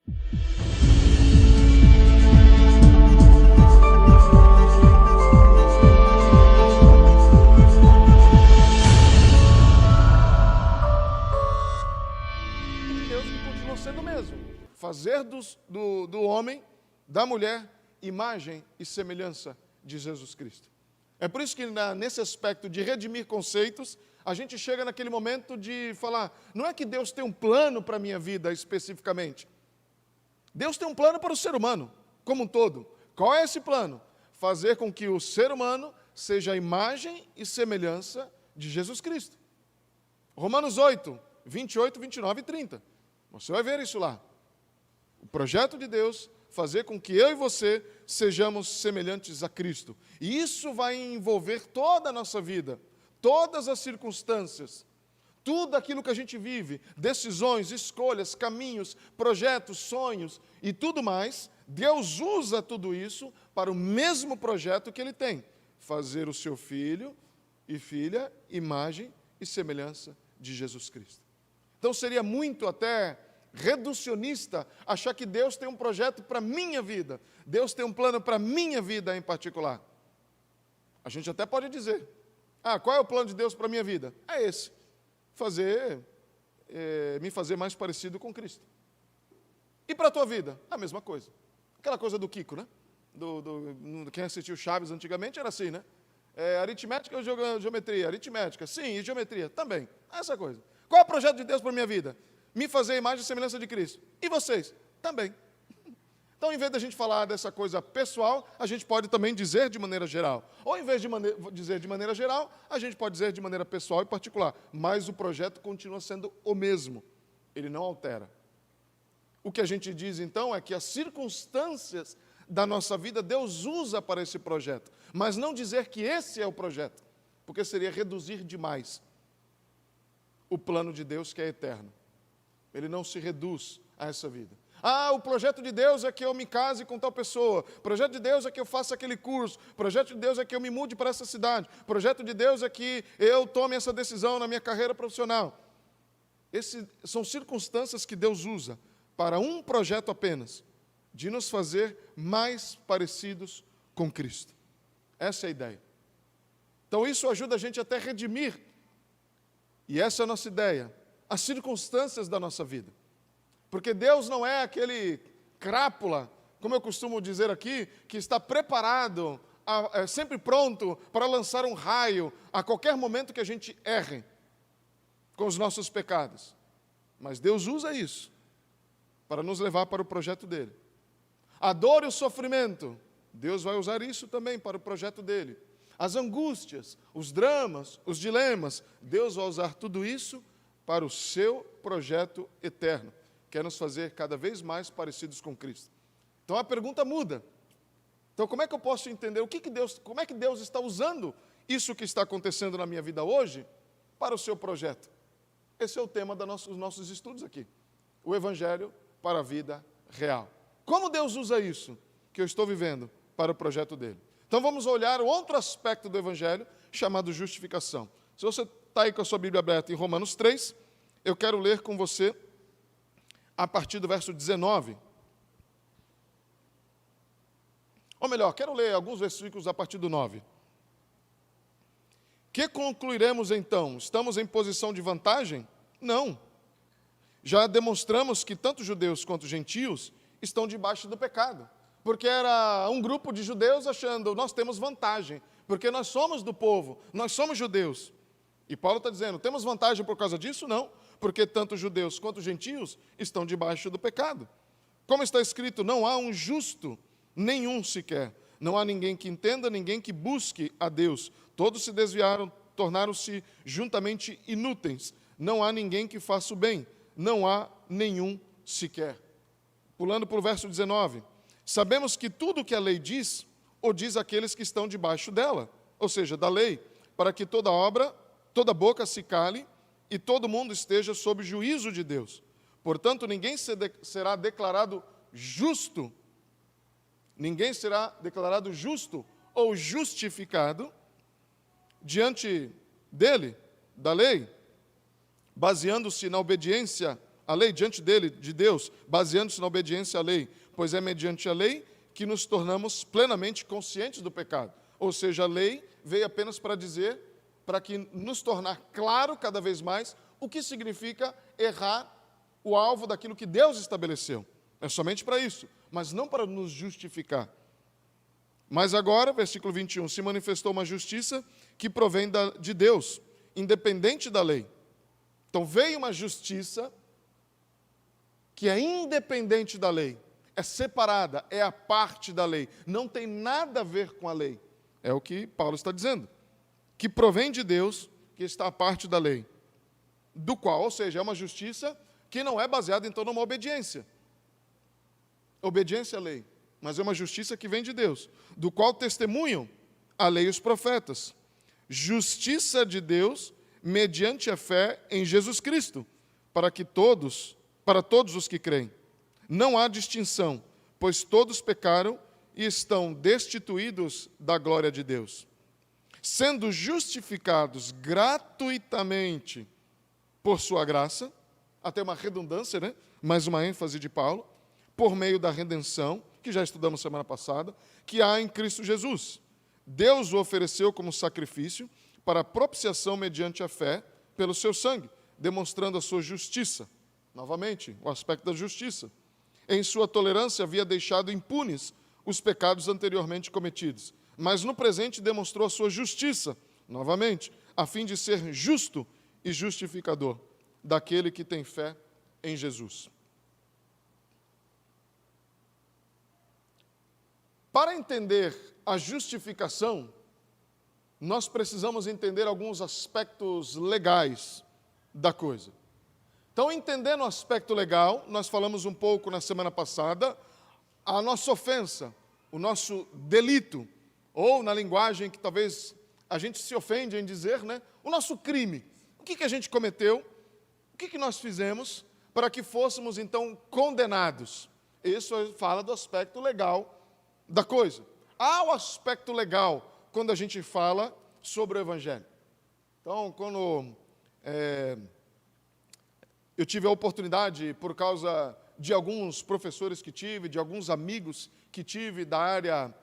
Deus que continua sendo o mesmo. Fazer do homem, da mulher, imagem e semelhança de Jesus Cristo. É por isso que nesse aspecto de redimir conceitos, a gente chega naquele momento de falar, não é que Deus tem um plano para a minha vida especificamente. Deus tem um plano para o ser humano, como um todo. Qual é esse plano? Fazer com que o ser humano seja a imagem e semelhança de Jesus Cristo. Romanos 8, 28, 29 e 30. Você vai ver isso lá. O projeto de Deus, fazer com que eu e você sejamos semelhantes a Cristo. E isso vai envolver toda a nossa vida, todas as circunstâncias, tudo aquilo que a gente vive, decisões, escolhas, caminhos, projetos, sonhos e tudo mais. Deus usa tudo isso para o mesmo projeto que Ele tem. Fazer o seu filho e filha, imagem e semelhança de Jesus Cristo. Então seria muito até reducionista achar que Deus tem um projeto para a minha vida. Deus tem um plano para a minha vida em particular. A gente até pode dizer, qual é o plano de Deus para a minha vida? É esse, me fazer mais parecido com Cristo. E para a tua vida? A mesma coisa. Aquela coisa do Kiko, né? Quem assistiu Chaves antigamente era assim, né? Aritmética ou geometria? Aritmética, sim, e geometria também. Essa coisa. Qual é o projeto de Deus para a minha vida? Me fazer a imagem e semelhança de Cristo. E vocês? Também. Então, em vez de a gente falar dessa coisa pessoal, a gente pode também dizer de maneira geral. Ou, em vez de dizer de maneira geral, a gente pode dizer de maneira pessoal e particular. Mas o projeto continua sendo o mesmo. Ele não altera. O que a gente diz, então, é que as circunstâncias da nossa vida, Deus usa para esse projeto. Mas não dizer que esse é o projeto, porque seria reduzir demais o plano de Deus, que é eterno. Ele não se reduz a essa vida. O projeto de Deus é que eu me case com tal pessoa. O projeto de Deus é que eu faça aquele curso. O projeto de Deus é que eu me mude para essa cidade. O projeto de Deus é que eu tome essa decisão na minha carreira profissional. Essas são circunstâncias que Deus usa para um projeto apenas, de nos fazer mais parecidos com Cristo. Essa é a ideia. Então isso ajuda a gente até a redimir, e essa é a nossa ideia, as circunstâncias da nossa vida. Porque Deus não é aquele crápula, como eu costumo dizer aqui, que está preparado, sempre pronto para lançar um raio a qualquer momento que a gente erre com os nossos pecados. Mas Deus usa isso para nos levar para o projeto dele. A dor e o sofrimento, Deus vai usar isso também para o projeto dele. As angústias, os dramas, os dilemas, Deus vai usar tudo isso para o seu projeto eterno, que é nos fazer cada vez mais parecidos com Cristo. Então a pergunta muda. Então como é que eu posso entender como é que Deus está usando isso que está acontecendo na minha vida hoje para o seu projeto? Esse é o tema dos nossos estudos aqui. O Evangelho para a vida real. Como Deus usa isso que eu estou vivendo para o projeto dele? Então vamos olhar o outro aspecto do Evangelho, chamado justificação. Se você está aí com a sua Bíblia aberta em Romanos 3, eu quero ler com você a partir do verso 19. Ou melhor, quero ler alguns versículos a partir do 9. Que concluiremos então? Estamos em posição de vantagem? Não. Já demonstramos que tanto judeus quanto gentios estão debaixo do pecado. Porque era um grupo de judeus achando, nós temos vantagem, porque nós somos do povo, nós somos judeus. E Paulo está dizendo, temos vantagem por causa disso? Não, porque tanto judeus quanto gentios estão debaixo do pecado. Como está escrito, não há um justo, nenhum sequer. Não há ninguém que entenda, ninguém que busque a Deus. Todos se desviaram, tornaram-se juntamente inúteis. Não há ninguém que faça o bem, não há nenhum sequer. Pulando para o verso 19. Sabemos que tudo o que a lei diz, o diz aqueles que estão debaixo dela, ou seja, da lei, para que toda boca se cale e todo mundo esteja sob juízo de Deus. Portanto, ninguém será declarado justo, ou justificado diante dele, da lei, baseando-se na obediência a lei diante dele, de Deus, baseando-se na obediência à lei, pois é mediante a lei que nos tornamos plenamente conscientes do pecado. Ou seja, a lei veio apenas para dizer, para que nos tornar claro cada vez mais o que significa errar o alvo daquilo que Deus estabeleceu. É somente para isso, mas não para nos justificar. Mas agora, versículo 21, se manifestou uma justiça que provém de Deus, independente da lei. Então veio uma justiça que é independente da lei, é separada, é a parte da lei, não tem nada a ver com a lei. É o que Paulo está dizendo, que provém de Deus, que está a parte da lei, do qual, ou seja, é uma justiça que não é baseada então numa obediência à lei, mas é uma justiça que vem de Deus, do qual testemunham a lei e os profetas. Justiça de Deus mediante a fé em Jesus Cristo, para todos os que creem. Não há distinção, pois todos pecaram e estão destituídos da glória de Deus, sendo justificados gratuitamente por sua graça, até uma redundância, né? Mais uma ênfase de Paulo, por meio da redenção, que já estudamos semana passada, que há em Cristo Jesus. Deus o ofereceu como sacrifício para a propiciação mediante a fé pelo seu sangue, demonstrando a sua justiça. Novamente, o aspecto da justiça. Em sua tolerância havia deixado impunes os pecados anteriormente cometidos, mas no presente demonstrou a sua justiça, novamente, a fim de ser justo e justificador daquele que tem fé em Jesus. Para entender a justificação, nós precisamos entender alguns aspectos legais da coisa. Então, entendendo o aspecto legal, nós falamos um pouco na semana passada, a nossa ofensa, o nosso delito, ou na linguagem que talvez a gente se ofende em dizer, né? O nosso crime. O que a gente cometeu? O que nós fizemos para que fôssemos, então, condenados? Isso fala do aspecto legal da coisa. Há o aspecto legal quando a gente fala sobre o Evangelho. Então, quando eu tive a oportunidade, por causa de alguns professores que tive, de alguns amigos que tive da área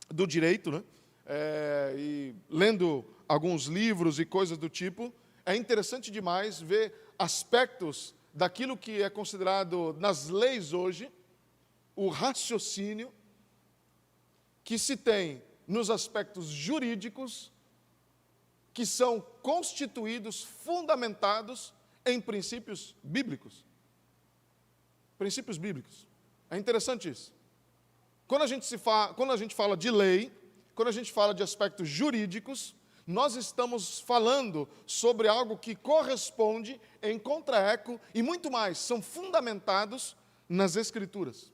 do direito, né? E lendo alguns livros e coisas do tipo, é interessante demais ver aspectos daquilo que é considerado nas leis hoje, o raciocínio que se tem nos aspectos jurídicos, que são constituídos, fundamentados em princípios bíblicos. Princípios bíblicos. É interessante isso. Quando a gente fala de lei, quando a gente fala de aspectos jurídicos, nós estamos falando sobre algo que corresponde em contra-eco e muito mais, são fundamentados nas Escrituras.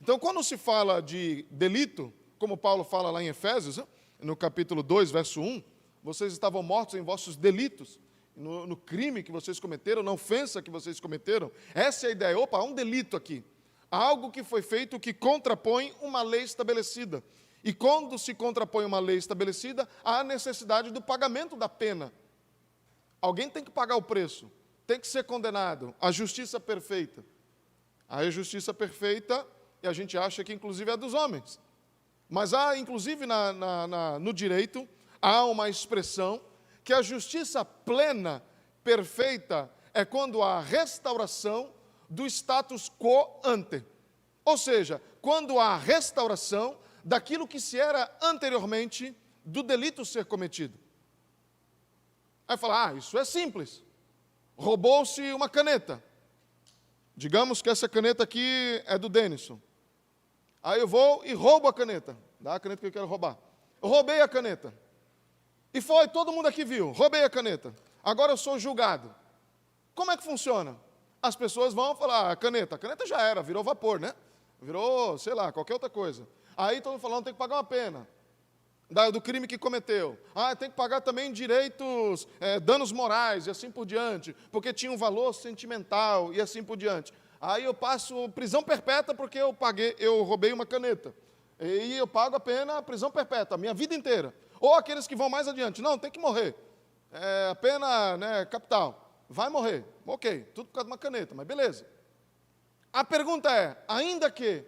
Então, quando se fala de delito, como Paulo fala lá em Efésios, no capítulo 2, verso 1, vocês estavam mortos em vossos delitos, no crime que vocês cometeram, na ofensa que vocês cometeram. Essa é a ideia. Opa, há um delito aqui. Há algo que foi feito que contrapõe uma lei estabelecida. E quando se contrapõe uma lei estabelecida, há a necessidade do pagamento da pena. Alguém tem que pagar o preço, tem que ser condenado. A justiça perfeita. A justiça perfeita, e a gente acha que inclusive é dos homens. Mas há, inclusive no direito, há uma expressão que a justiça plena, perfeita, é quando há restauração do status quo ante. Ou seja, quando há restauração daquilo que se era anteriormente do delito ser cometido. Aí fala, isso é simples. Roubou-se uma caneta. Digamos que essa caneta aqui é do Denison. Aí eu vou e roubo a caneta. Dá a caneta que eu quero roubar. Eu roubei a caneta. E foi, todo mundo aqui viu, roubei a caneta. Agora eu sou julgado. Como é que funciona? As pessoas vão falar, a caneta já era, virou vapor, né? Virou, sei lá, qualquer outra coisa. Aí todo mundo falando, tem que pagar uma pena do crime que cometeu. Tem que pagar também direitos, danos morais e assim por diante, porque tinha um valor sentimental e assim por diante. Aí eu passo prisão perpétua porque eu roubei uma caneta. E eu pago a pena, prisão perpétua, a minha vida inteira. Ou aqueles que vão mais adiante, não, tem que morrer. A pena, né, capital. vai morrer. Ok, tudo por causa de uma caneta, mas beleza. A pergunta é, ainda que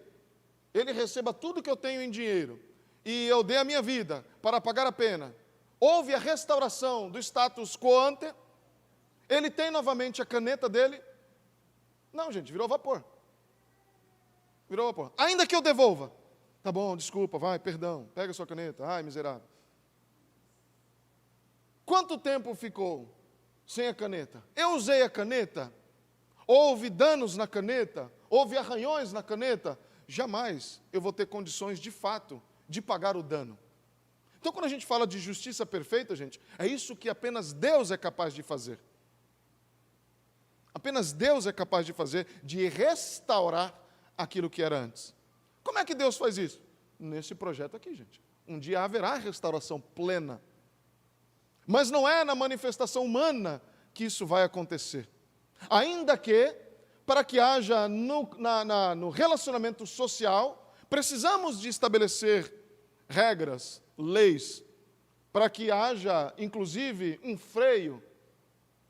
ele receba tudo que eu tenho em dinheiro e eu dê a minha vida para pagar a pena, houve a restauração do status quo ante, ele tem novamente a caneta dele? Não, gente, virou vapor. Virou vapor. Ainda que eu devolva. Tá bom, desculpa, vai, perdão, pega a sua caneta. Ai, miserável. Quanto tempo ficou sem a caneta? Eu usei a caneta? Houve danos na caneta? Houve arranhões na caneta? Jamais eu vou ter condições, de fato, de pagar o dano. Então, quando a gente fala de justiça perfeita, gente, é isso que apenas Deus é capaz de fazer. Apenas Deus é capaz de fazer, de restaurar aquilo que era antes. Como é que Deus faz isso? Nesse projeto aqui, gente. Um dia haverá restauração plena. Mas não é na manifestação humana que isso vai acontecer. Ainda que, para que haja no relacionamento social, precisamos de estabelecer regras, leis, para que haja, inclusive, um freio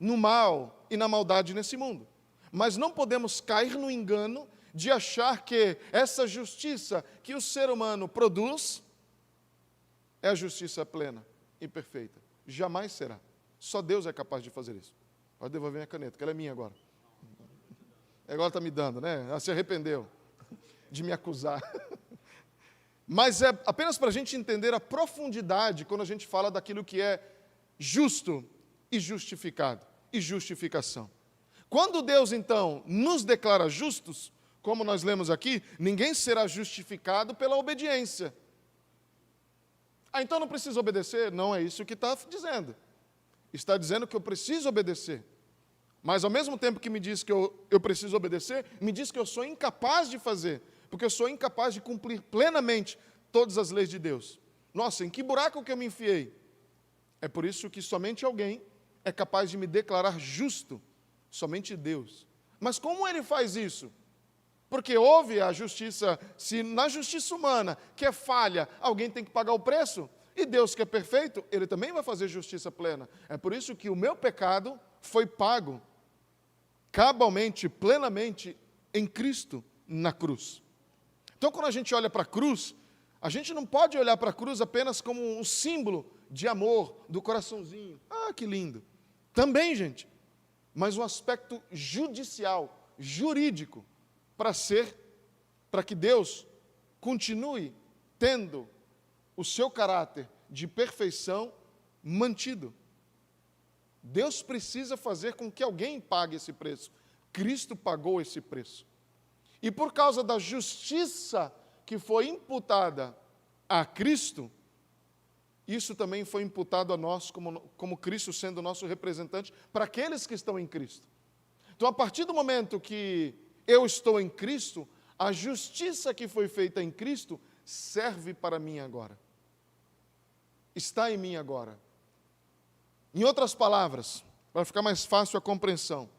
no mal e na maldade nesse mundo. Mas não podemos cair no engano de achar que essa justiça que o ser humano produz é a justiça plena e perfeita. Jamais será. Só Deus é capaz de fazer isso. Pode devolver minha caneta, que ela é minha agora. Agora está me dando, né? Ela se arrependeu de me acusar. Mas é apenas para a gente entender a profundidade quando a gente fala daquilo que é justo e justificado, e justificação. Quando Deus, então, nos declara justos, como nós lemos aqui, ninguém será justificado pela obediência. Ah, então não preciso obedecer? Não é isso que está dizendo. Está dizendo que eu preciso obedecer. Mas ao mesmo tempo que me diz que eu preciso obedecer, me diz que eu sou incapaz de fazer, porque eu sou incapaz de cumprir plenamente todas as leis de Deus. Nossa, em que buraco que eu me enfiei? É por isso que somente alguém é capaz de me declarar justo, somente Deus. Mas como ele faz isso? Porque houve a justiça, se na justiça humana, que é falha, alguém tem que pagar o preço, e Deus que é perfeito, Ele também vai fazer justiça plena. É por isso que o meu pecado foi pago, cabalmente, plenamente, em Cristo, na cruz. Então, quando a gente olha para a cruz, a gente não pode olhar para a cruz apenas como um símbolo de amor, do coraçãozinho. Ah, que lindo. Também, gente, mas um aspecto judicial, jurídico, para que Deus continue tendo o seu caráter de perfeição mantido. Deus precisa fazer com que alguém pague esse preço. Cristo pagou esse preço. E por causa da justiça que foi imputada a Cristo, isso também foi imputado a nós, como Cristo sendo o nosso representante, para aqueles que estão em Cristo. Então, a partir do momento que eu estou em Cristo, a justiça que foi feita em Cristo serve para mim agora. Está em mim agora. Em outras palavras, para ficar mais fácil a compreensão,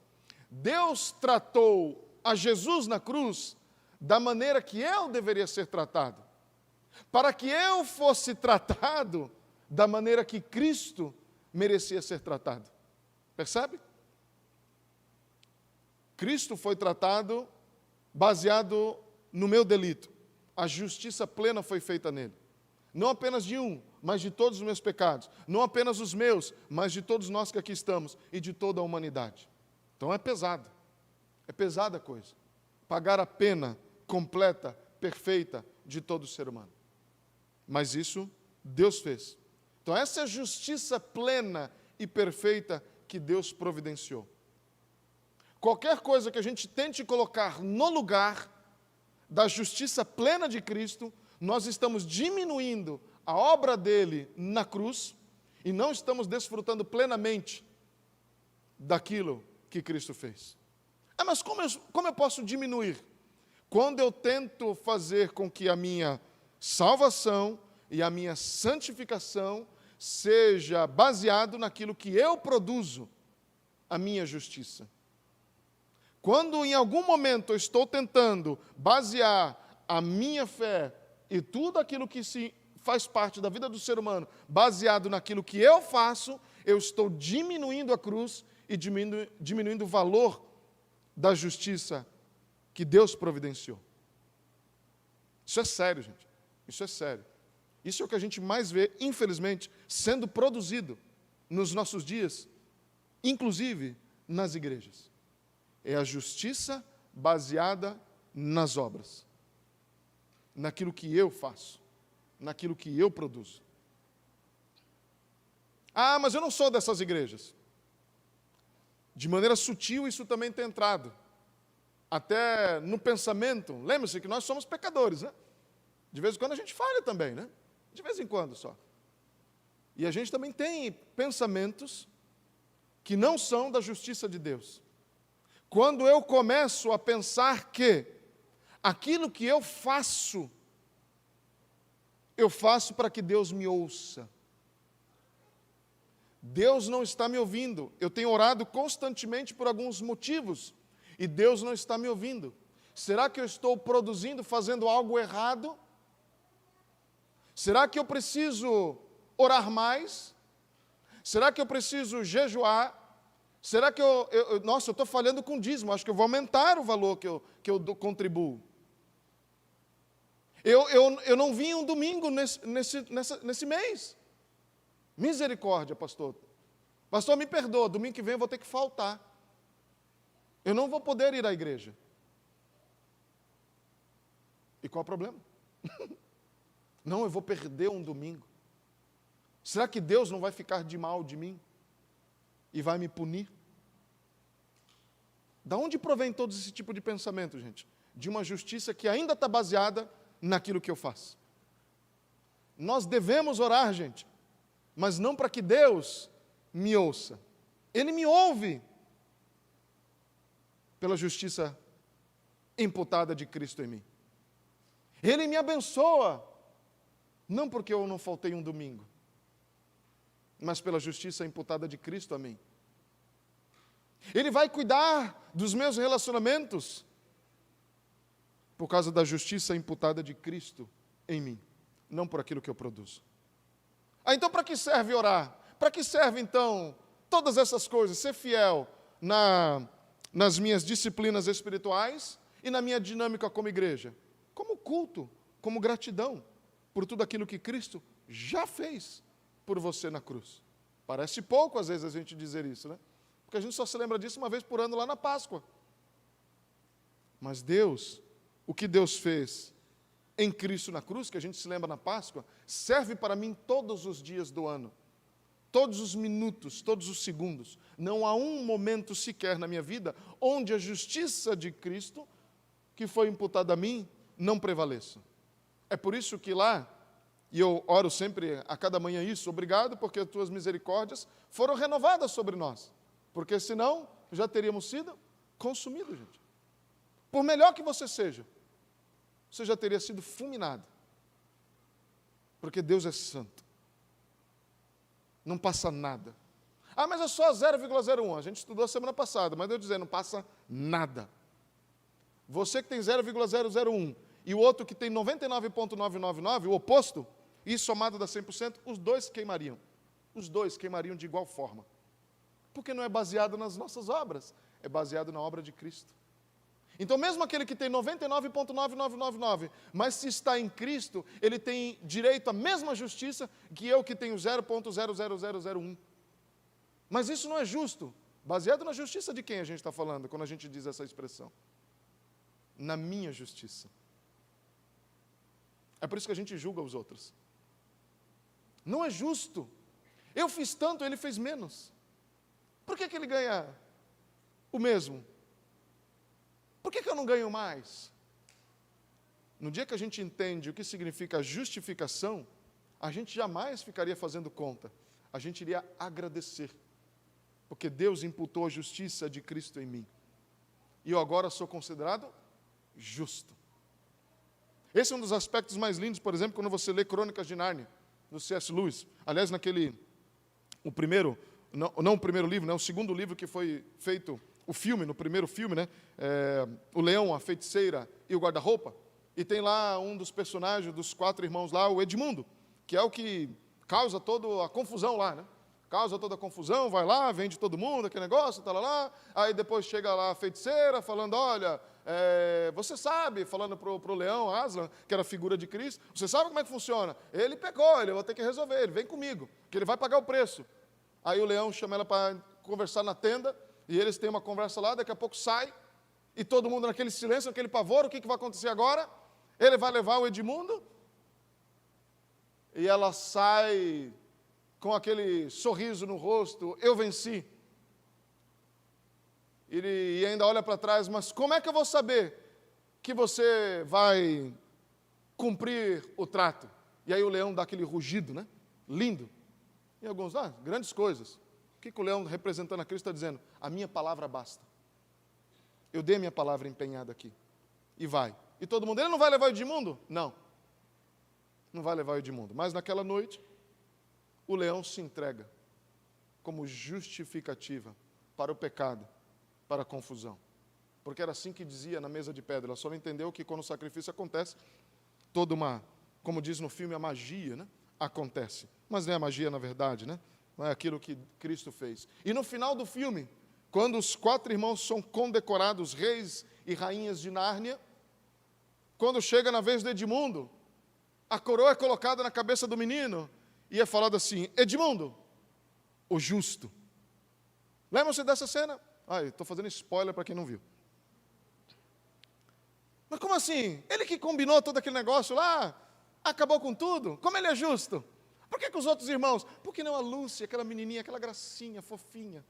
Deus tratou a Jesus na cruz da maneira que eu deveria ser tratado, para que eu fosse tratado da maneira que Cristo merecia ser tratado. Percebe? Cristo foi tratado baseado no meu delito. A justiça plena foi feita nele. Não apenas de um, mas de todos os meus pecados. Não apenas os meus, mas de todos nós que aqui estamos e de toda a humanidade. Então é pesado. É pesada a coisa. Pagar a pena completa, perfeita de todo ser humano. Mas isso Deus fez. Então essa é a justiça plena e perfeita que Deus providenciou. Qualquer coisa que a gente tente colocar no lugar da justiça plena de Cristo, nós estamos diminuindo a obra dele na cruz e não estamos desfrutando plenamente daquilo que Cristo fez. Mas como eu posso diminuir? Quando eu tento fazer com que a minha salvação e a minha santificação seja baseado naquilo que eu produzo, a minha justiça. Quando em algum momento eu estou tentando basear a minha fé e tudo aquilo que se faz parte da vida do ser humano, baseado naquilo que eu faço, eu estou diminuindo a cruz, e diminuindo o valor da justiça que Deus providenciou. Isso é sério, gente. Isso é sério. Isso é o que a gente mais vê, infelizmente, sendo produzido nos nossos dias, inclusive nas igrejas. É a justiça baseada nas obras, naquilo que eu faço, naquilo que eu produzo. Ah, mas eu não sou dessas igrejas. De maneira sutil, isso também tem entrado. Até no pensamento. Lembre-se que nós somos pecadores, né? De vez em quando a gente falha também, né? De vez em quando só. E a gente também tem pensamentos que não são da justiça de Deus. Quando eu começo a pensar que aquilo que eu faço para que Deus me ouça. Deus não está me ouvindo. Eu tenho orado constantemente por alguns motivos e Deus não está me ouvindo. Será que eu estou produzindo, fazendo algo errado? Será que eu preciso orar mais? Será que eu preciso jejuar? Será que eu estou falhando com dízimo, acho que eu vou aumentar o valor que eu contribuo. Eu não vim um domingo nesse mês. Misericórdia, pastor. Pastor, me perdoa, domingo que vem eu vou ter que faltar. Eu não vou poder ir à igreja. E qual é o problema? Não, eu vou perder um domingo. Será que Deus não vai ficar de mal de mim? E vai me punir? Da onde provém todo esse tipo de pensamento, gente? De uma justiça que ainda está baseada naquilo que eu faço. Nós devemos orar, gente, mas não para que Deus me ouça. Ele me ouve pela justiça imputada de Cristo em mim. Ele me abençoa, não porque eu não faltei um domingo, mas pela justiça imputada de Cristo a mim. Ele vai cuidar dos meus relacionamentos por causa da justiça imputada de Cristo em mim, não por aquilo que eu produzo. Ah, então para que serve orar? Para que serve então todas essas coisas? Ser fiel nas minhas disciplinas espirituais e na minha dinâmica como igreja. Como culto, como gratidão por tudo aquilo que Cristo já fez por você na cruz. Parece pouco às vezes a gente dizer isso, né? Porque a gente só se lembra disso uma vez por ano lá na Páscoa. Mas Deus, o que Deus fez em Cristo na cruz, que a gente se lembra na Páscoa, serve para mim todos os dias do ano. Todos os minutos, todos os segundos. Não há um momento sequer na minha vida onde a justiça de Cristo, que foi imputada a mim, não prevaleça. É por isso que lá, e eu oro sempre a cada manhã isso, obrigado porque as tuas misericórdias foram renovadas sobre nós. Porque senão já teríamos sido consumidos, gente. Por melhor que você seja, você já teria sido fulminado. Porque Deus é santo. Não passa nada. Ah, mas é só 0,01. A gente estudou a semana passada, mas Deus dizendo, não passa nada. Você que tem 0,001 e o outro que tem 99,999, o oposto, e somado dá 100%, os dois queimariam. Os dois queimariam de igual forma. Porque não é baseado nas nossas obras, é baseado na obra de Cristo. Então, mesmo aquele que tem 99,9999, mas se está em Cristo, ele tem direito à mesma justiça que eu que tenho 0,00001. Mas isso não é justo. Baseado na justiça de quem a gente está falando, quando a gente diz essa expressão? Na minha justiça. É por isso que a gente julga os outros. Não é justo. Eu fiz tanto, ele fez menos. Por que ele ganha o mesmo? Por que eu não ganho mais? No dia que a gente entende o que significa justificação, a gente jamais ficaria fazendo conta. A gente iria agradecer. Porque Deus imputou a justiça de Cristo em mim. E eu agora sou considerado justo. Esse é um dos aspectos mais lindos, por exemplo, quando você lê Crônicas de Nárnia, do C.S. Lewis. Aliás, o primeiro, não o primeiro livro, né, o segundo livro que foi feito, o filme, no primeiro filme, né, o leão, a feiticeira e o guarda-roupa, e tem lá um dos personagens dos 4 irmãos lá, o Edmundo, que é o que causa toda a confusão lá, né? causa toda a confusão, vai lá, vende todo mundo, aquele negócio, tá lá. Aí depois chega lá a feiticeira, falando, olha, você sabe, falando para o leão, Aslan, que era a figura de Cristo, você sabe como é que funciona? Ele pegou, ele vai ter que resolver, ele vem comigo, que ele vai pagar o preço. Aí o leão chama ela para conversar na tenda, e eles têm uma conversa lá, daqui a pouco sai, e todo mundo naquele silêncio, naquele pavor, o que vai acontecer agora? Ele vai levar o Edmundo, e ela sai com aquele sorriso no rosto, eu venci. E ainda olha para trás, mas como é que eu vou saber que você vai cumprir o trato? E aí o leão dá aquele rugido, né? Lindo. E alguns, grandes coisas. O que o leão, representando a Cristo, está dizendo? A minha palavra basta. Eu dei a minha palavra empenhada aqui. E vai. E todo mundo, ele não vai levar o Edmundo? Não. Não vai levar o Edmundo. Mas naquela noite, o leão se entrega como justificativa para o pecado, para a confusão. Porque era assim que dizia na mesa de pedra. Ela só não entendeu que quando o sacrifício acontece, toda uma, como diz no filme, a magia, né, acontece. Mas não é a magia na verdade, né? Não é aquilo que Cristo fez. E no final do filme, quando os 4 irmãos são condecorados reis e rainhas de Nárnia, quando chega na vez do Edmundo, a coroa é colocada na cabeça do menino e é falado assim, Edmundo, o justo. Lembram-se dessa cena? Estou fazendo spoiler para quem não viu. Mas como assim? Ele que combinou todo aquele negócio lá, acabou com tudo? Como ele é justo? Por que os outros irmãos? Por que não a Lúcia, aquela menininha, aquela gracinha, fofinha?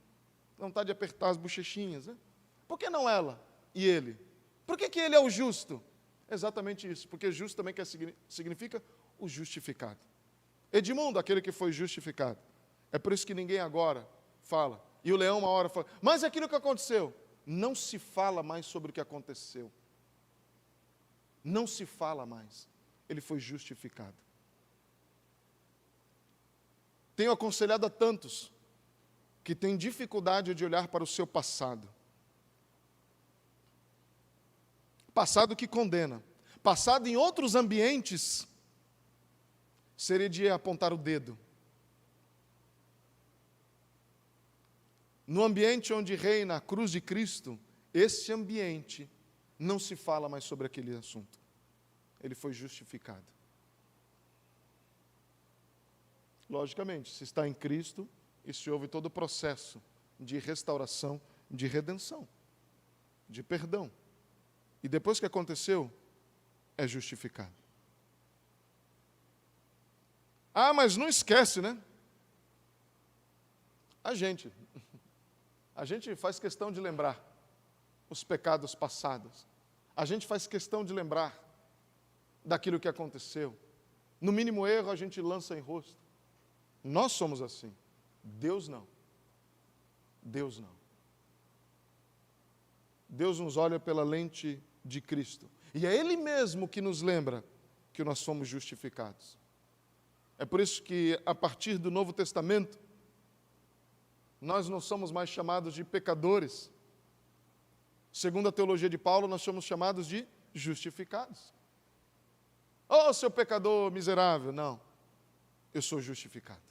Vontade de apertar as bochechinhas, né? Por que não ela e ele? Por que ele é o justo? Exatamente isso, porque justo também significa o justificado. Edmundo, aquele que foi justificado. É por isso que ninguém agora fala. E o leão uma hora fala, mas aquilo que aconteceu, não se fala mais sobre o que aconteceu. Não se fala mais. Ele foi justificado. Tenho aconselhado a tantos que têm dificuldade de olhar para o seu passado. Passado que condena. Passado em outros ambientes, seria de apontar o dedo. No ambiente onde reina a cruz de Cristo, esse ambiente não se fala mais sobre aquele assunto. Ele foi justificado. Logicamente, se está em Cristo, e se houve todo o processo de restauração, de redenção, de perdão. E depois que aconteceu, é justificado. Mas não esquece, né? A gente faz questão de lembrar os pecados passados. A gente faz questão de lembrar daquilo que aconteceu. No mínimo erro, a gente lança em rosto. Nós somos assim. Deus não. Deus não. Deus nos olha pela lente de Cristo. E é Ele mesmo que nos lembra que nós somos justificados. É por isso que, a partir do Novo Testamento, nós não somos mais chamados de pecadores. Segundo a teologia de Paulo, nós somos chamados de justificados. Seu pecador miserável. Não, eu sou justificado.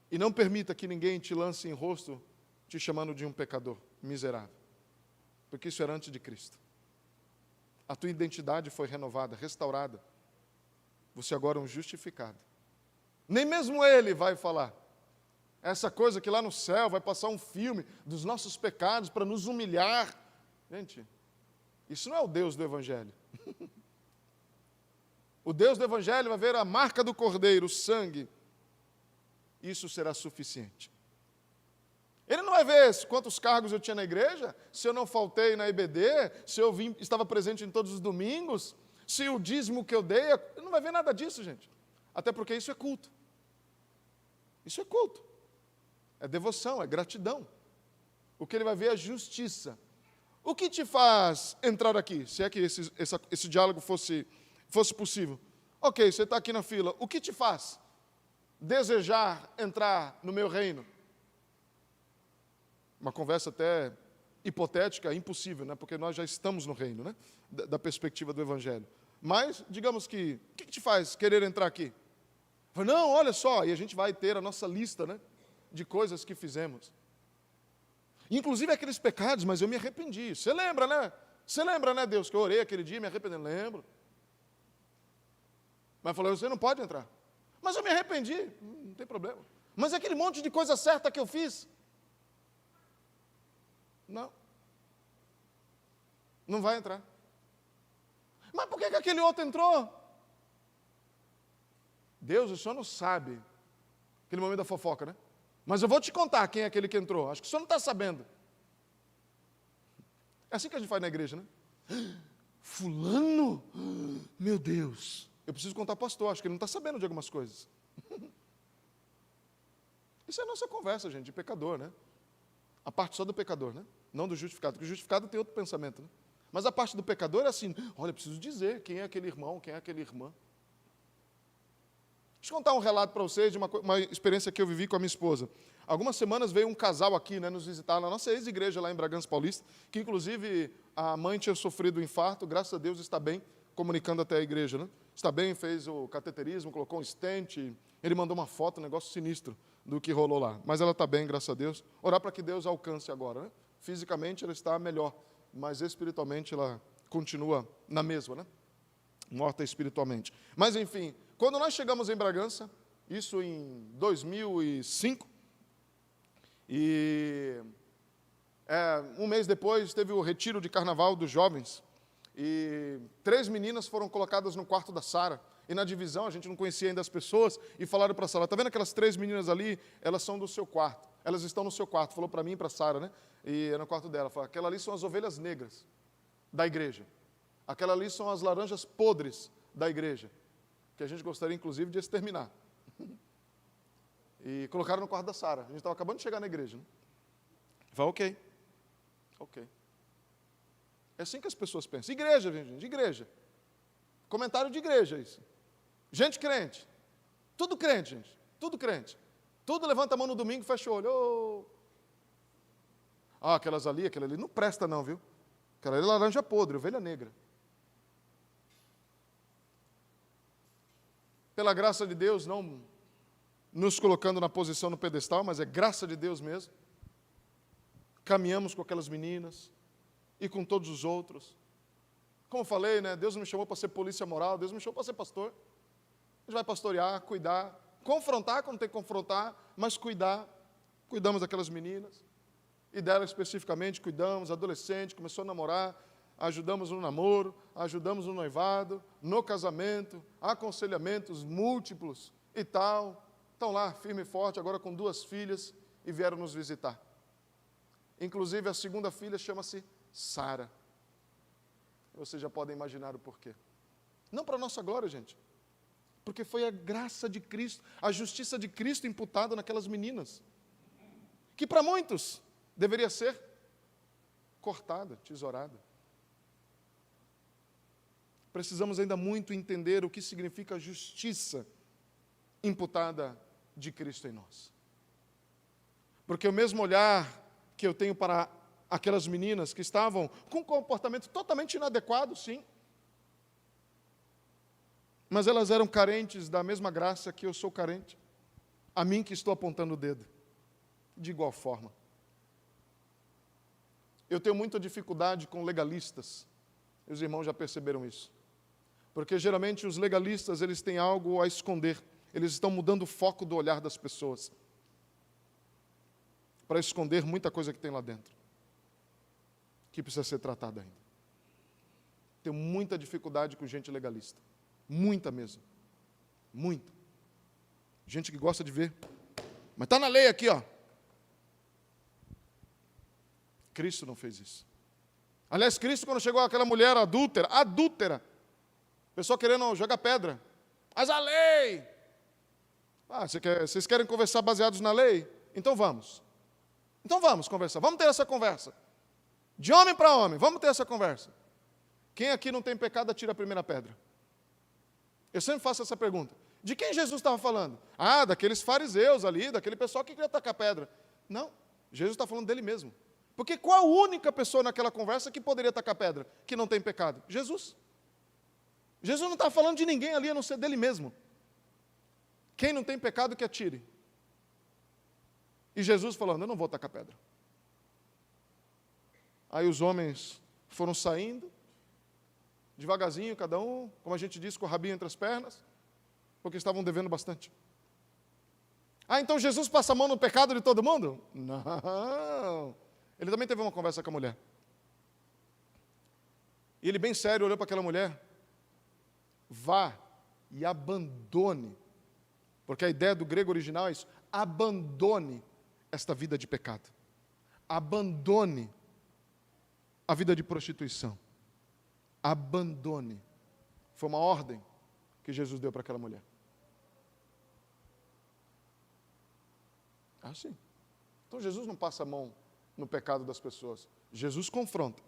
E não permita que ninguém te lance em rosto te chamando de um pecador miserável. Porque isso era antes de Cristo. A tua identidade foi renovada, restaurada. Você agora é um justificado. Nem mesmo Ele vai falar. Essa coisa que lá no céu vai passar um filme dos nossos pecados para nos humilhar. Gente, isso não é o Deus do Evangelho. O Deus do Evangelho vai ver a marca do Cordeiro, o sangue. Isso será suficiente. Ele não vai ver quantos cargos eu tinha na igreja, se eu não faltei na IBD, se eu estava presente em todos os domingos, se o dízimo que eu dei, ele não vai ver nada disso, gente. Até porque isso é culto. Isso é culto. É devoção, é gratidão. O que ele vai ver é justiça. O que te faz entrar aqui? Se é que esse diálogo fosse possível. Ok, você está aqui na fila. O que te faz desejar entrar no meu reino? Uma conversa até hipotética, impossível, né? Porque nós já estamos no reino, né? Da perspectiva do Evangelho. Mas, digamos que, o que te faz querer entrar aqui? Fala, não, olha só, e a gente vai ter a nossa lista, né, de coisas que fizemos. Inclusive aqueles pecados, mas eu me arrependi. Você lembra, né? Você lembra, né, Deus, que eu orei aquele dia e me arrependi? Lembro. Mas falou, você não pode entrar. Mas eu me arrependi, não tem problema. Mas aquele monte de coisa certa que eu fiz, não. Não vai entrar. Mas por que aquele outro entrou? Deus, o senhor não sabe. Aquele momento da fofoca, né? Mas eu vou te contar quem é aquele que entrou. Acho que o senhor não está sabendo. É assim que a gente faz na igreja, né? Fulano? Meu Deus. Eu preciso contar para o pastor, acho que ele não está sabendo de algumas coisas. Isso é a nossa conversa, gente, de pecador, né? A parte só do pecador, né? Não do justificado, porque o justificado tem outro pensamento, né? Mas a parte do pecador é assim, olha, eu preciso dizer quem é aquele irmão, quem é aquela irmã. Deixa eu contar um relato para vocês de uma experiência que eu vivi com a minha esposa. Algumas semanas veio um casal aqui, né, nos visitar na nossa ex-igreja lá em Bragança Paulista, que inclusive a mãe tinha sofrido um infarto, graças a Deus está bem, comunicando até a igreja, né? Está bem, fez o cateterismo, colocou um stent, ele mandou uma foto, um negócio sinistro do que rolou lá. Mas ela está bem, graças a Deus. Orar para que Deus alcance agora, né? Fisicamente ela está melhor, mas espiritualmente ela continua na mesma, né? Morta espiritualmente. Mas enfim, quando nós chegamos em Bragança, isso em 2005, e um mês depois teve o retiro de carnaval dos jovens, e 3 meninas foram colocadas no quarto da Sara, e na divisão a gente não conhecia ainda as pessoas, e falaram para a Sara, está vendo aquelas 3 meninas ali? Elas são do seu quarto, elas estão no seu quarto, falou para mim e para a Sara, né? E é no quarto dela, falou, aquela ali são as ovelhas negras da igreja, aquela ali são as laranjas podres da igreja, que a gente gostaria, inclusive, de exterminar. E colocaram no quarto da Sara. A gente estava acabando de chegar na igreja. Né? Falei, ok. É assim que as pessoas pensam. Igreja, gente, igreja. Comentário de igreja, isso. Gente crente. Tudo crente, gente. Tudo crente. Tudo levanta a mão no domingo e fecha o olho. Oh. Ah, aquela ali, não presta não, viu? Aquela ali é laranja podre, ovelha negra. Pela graça de Deus, não nos colocando na posição no pedestal, mas é graça de Deus mesmo. Caminhamos com aquelas meninas e com todos os outros. Como eu falei, né, Deus não me chamou para ser polícia moral, Deus me chamou para ser pastor. A gente vai pastorear, cuidar, confrontar quando tem que confrontar, mas cuidar. Cuidamos daquelas meninas, e dela especificamente cuidamos, adolescente, começou a namorar, ajudamos no namoro, ajudamos no noivado, no casamento, aconselhamentos múltiplos e tal. Estão lá, firme e forte, agora com 2 filhas, e vieram nos visitar. Inclusive, a segunda filha chama-se Sara. Vocês já podem imaginar o porquê. Não para a nossa glória, gente. Porque foi a graça de Cristo, a justiça de Cristo imputada naquelas meninas. Que para muitos deveria ser cortada, tesourada. Precisamos ainda muito entender o que significa a justiça imputada de Cristo em nós. Porque o mesmo olhar que eu tenho para aquelas meninas que estavam com um comportamento totalmente inadequado, sim, mas elas eram carentes da mesma graça que eu sou carente, a mim que estou apontando o dedo, de igual forma. Eu tenho muita dificuldade com legalistas, os irmãos já perceberam isso. Porque geralmente os legalistas, eles têm algo a esconder. Eles estão mudando o foco do olhar das pessoas. Para esconder muita coisa que tem lá dentro. Que precisa ser tratada ainda. Tenho muita dificuldade com gente legalista. Muita mesmo. Muita. Gente que gosta de ver. Mas está na lei aqui, ó. Cristo não fez isso. Aliás, Cristo, quando chegou aquela mulher adúltera, pessoa querendo jogar pedra. Mas a lei! Vocês querem conversar baseados na lei? Então vamos. Então vamos conversar. Vamos ter essa conversa. De homem para homem, vamos ter essa conversa. Quem aqui não tem pecado, atira a primeira pedra. Eu sempre faço essa pergunta. De quem Jesus estava falando? Daqueles fariseus ali, daquele pessoal que queria tacar pedra. Não, Jesus está falando dele mesmo. Porque qual a única pessoa naquela conversa que poderia tacar pedra, que não tem pecado? Jesus. Jesus não está falando de ninguém ali, a não ser dele mesmo. Quem não tem pecado que atire. E Jesus falando, eu não vou tacar pedra. Aí os homens foram saindo, devagarzinho, cada um, como a gente diz, com o rabinho entre as pernas, porque estavam devendo bastante. Ah, então Jesus passa a mão no pecado de todo mundo? Não. Ele também teve uma conversa com a mulher. E ele bem sério olhou para aquela mulher. Vá e abandone, porque a ideia do grego original é isso, abandone esta vida de pecado. Abandone a vida de prostituição. Abandone. Foi uma ordem que Jesus deu para aquela mulher. Ah, sim. Então Jesus não passa a mão no pecado das pessoas. Jesus confronta,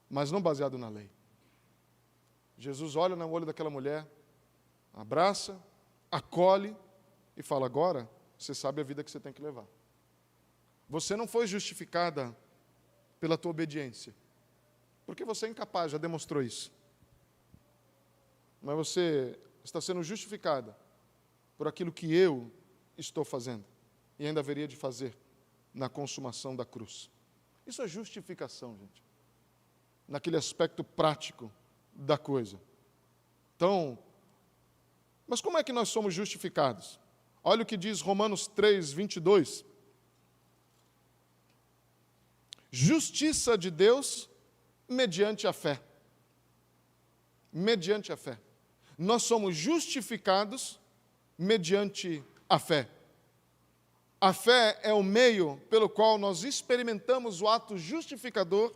mas não baseado na lei. Jesus olha no olho daquela mulher, abraça, acolhe e fala, agora você sabe a vida que você tem que levar. Você não foi justificada pela tua obediência, porque você é incapaz, já demonstrou isso. Mas você está sendo justificada por aquilo que eu estou fazendo e ainda haveria de fazer na consumação da cruz. Isso é justificação, gente, naquele aspecto prático da coisa. Então, mas como é que nós somos justificados? Olha o que diz Romanos 3, 22. Justiça de Deus mediante a fé. Mediante a fé. Nós somos justificados mediante a fé. A fé é o meio pelo qual nós experimentamos o ato justificador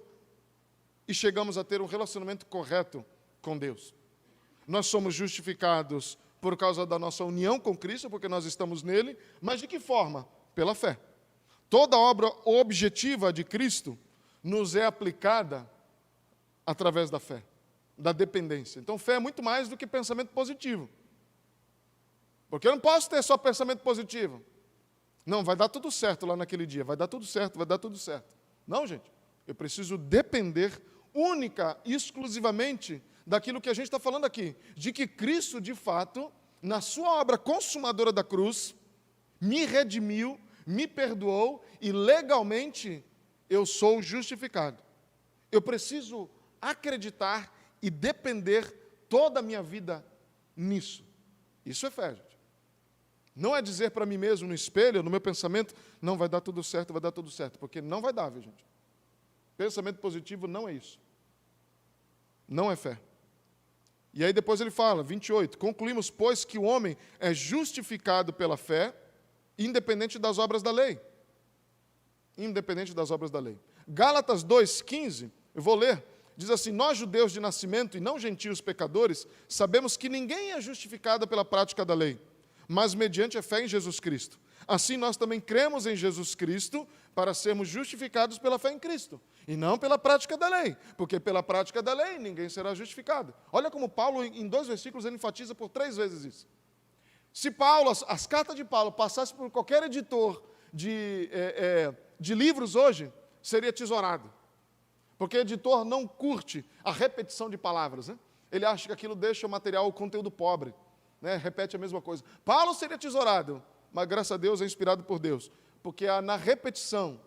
e chegamos a ter um relacionamento correto com Deus. Nós somos justificados por causa da nossa união com Cristo, porque nós estamos nele, mas de que forma? Pela fé. Toda obra objetiva de Cristo nos é aplicada através da fé, da dependência. Então, fé é muito mais do que pensamento positivo. Porque eu não posso ter só pensamento positivo. Não, vai dar tudo certo lá naquele dia, vai dar tudo certo, vai dar tudo certo. Não, gente, eu preciso depender única e exclusivamente daquilo que a gente está falando aqui, de que Cristo, de fato, na sua obra consumadora da cruz, me redimiu, me perdoou e legalmente eu sou justificado. Eu preciso acreditar e depender toda a minha vida nisso. Isso é fé, gente. Não é dizer para mim mesmo no espelho, no meu pensamento, não vai dar tudo certo, porque não vai dar, viu, gente? Pensamento positivo não é isso. Não é fé. E aí depois ele fala, 28, concluímos, pois, que o homem é justificado pela fé, independente das obras da lei. Independente das obras da lei. Gálatas 2,15, eu vou ler, diz assim, nós judeus de nascimento e não gentios pecadores, sabemos que ninguém é justificado pela prática da lei, mas mediante a fé em Jesus Cristo. Assim nós também cremos em Jesus Cristo para sermos justificados pela fé em Cristo, e não pela prática da lei, porque pela prática da lei ninguém será justificado. Olha como Paulo, em 2 versículos, ele enfatiza por 3 vezes isso. Se Paulo, as cartas de Paulo passassem por qualquer editor de livros hoje, seria tesourado. Porque o editor não curte a repetição de palavras, né? Ele acha que aquilo deixa o material, o conteúdo pobre, né? Repete a mesma coisa. Paulo seria tesourado, mas graças a Deus é inspirado por Deus, porque na repetição,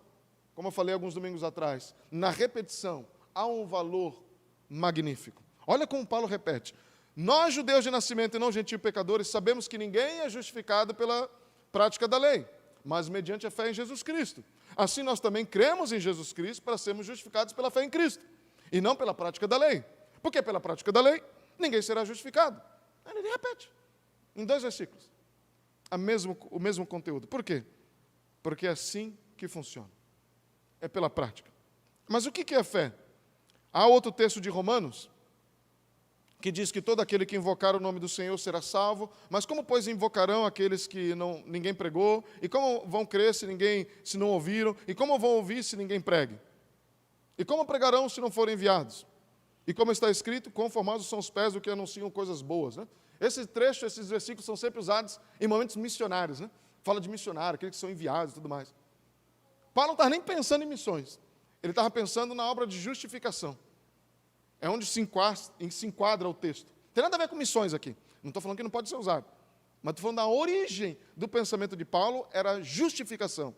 como eu falei alguns domingos atrás, na repetição há um valor magnífico. Olha como Paulo repete. Nós, judeus de nascimento e não gentios pecadores, sabemos que ninguém é justificado pela prática da lei, mas mediante a fé em Jesus Cristo. Assim nós também cremos em Jesus Cristo para sermos justificados pela fé em Cristo, e não pela prática da lei. Porque pela prática da lei, ninguém será justificado. Aí ele repete, em 2 versículos, o mesmo conteúdo. Por quê? Porque é assim que funciona. É pela prática. Mas o que é fé? Há outro texto de Romanos, que diz que todo aquele que invocar o nome do Senhor será salvo, mas como, pois, invocarão aqueles que ninguém pregou? E como vão crer se não ouviram? E como vão ouvir se ninguém pregue? E como pregarão se não forem enviados? E como está escrito, quão formosos são os pés do que anunciam coisas boas, né? Esse trecho, esses versículos são sempre usados em momentos missionários, né? Fala de missionário, aqueles que são enviados e tudo mais. Paulo não estava nem pensando em missões, ele estava pensando na obra de justificação. É onde se enquadra o texto. Não tem nada a ver com missões aqui. Não estou falando que não pode ser usado. Mas estou falando da origem do pensamento de Paulo, era justificação.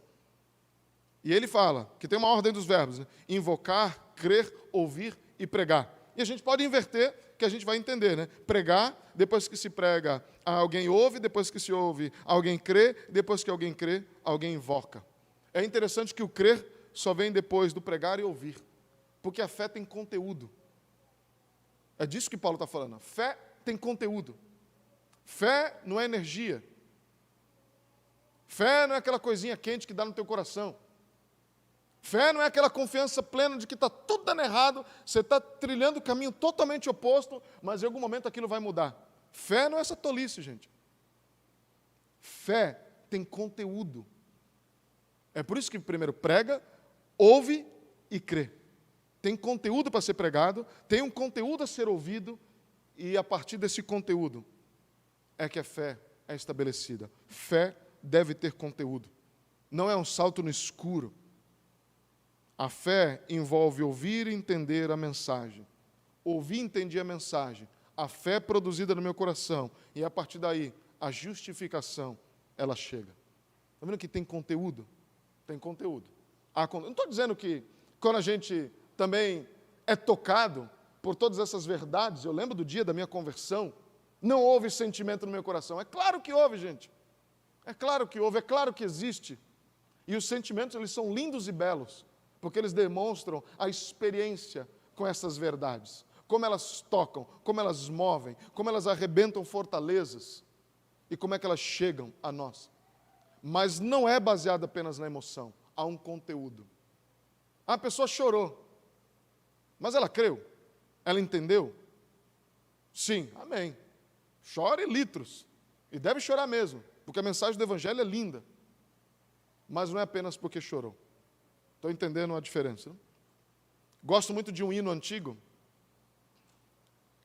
E ele fala que tem uma ordem dos verbos, né? Invocar, crer, ouvir e pregar. E a gente pode inverter, que a gente vai entender, né? Pregar, depois que se prega, alguém ouve, depois que se ouve, alguém crê, depois que alguém crê, alguém invoca. É interessante que o crer só vem depois do pregar e ouvir, porque a fé tem conteúdo. É disso que Paulo está falando. Fé tem conteúdo. Fé não é energia. Fé não é aquela coisinha quente que dá no teu coração. Fé não é aquela confiança plena de que está tudo dando errado, você está trilhando o caminho totalmente oposto, mas em algum momento aquilo vai mudar. Fé não é essa tolice, gente. Fé tem conteúdo. É por isso que primeiro prega, ouve e crê. Tem conteúdo para ser pregado, tem um conteúdo a ser ouvido, e a partir desse conteúdo é que a fé é estabelecida. Fé deve ter conteúdo. Não é um salto no escuro. A fé envolve ouvir e entender a mensagem. Ouvir e entender a mensagem. A fé produzida no meu coração. E a partir daí, a justificação, ela chega. Está vendo que tem conteúdo? Tem conteúdo. Não estou dizendo que quando a gente também é tocado por todas essas verdades, eu lembro do dia da minha conversão, não houve sentimento no meu coração. É claro que houve, gente. É claro que houve, é claro que existe. E os sentimentos, eles são lindos e belos, porque eles demonstram a experiência com essas verdades, como elas tocam, como elas movem, como elas arrebentam fortalezas e como é que elas chegam a nós. Mas não é baseado apenas na emoção, há um conteúdo. A pessoa chorou, mas ela creu, ela entendeu? Sim, amém. Chore litros, e deve chorar mesmo, porque a mensagem do Evangelho é linda, mas não é apenas porque chorou. Estou entendendo a diferença, não? Gosto muito de um hino antigo,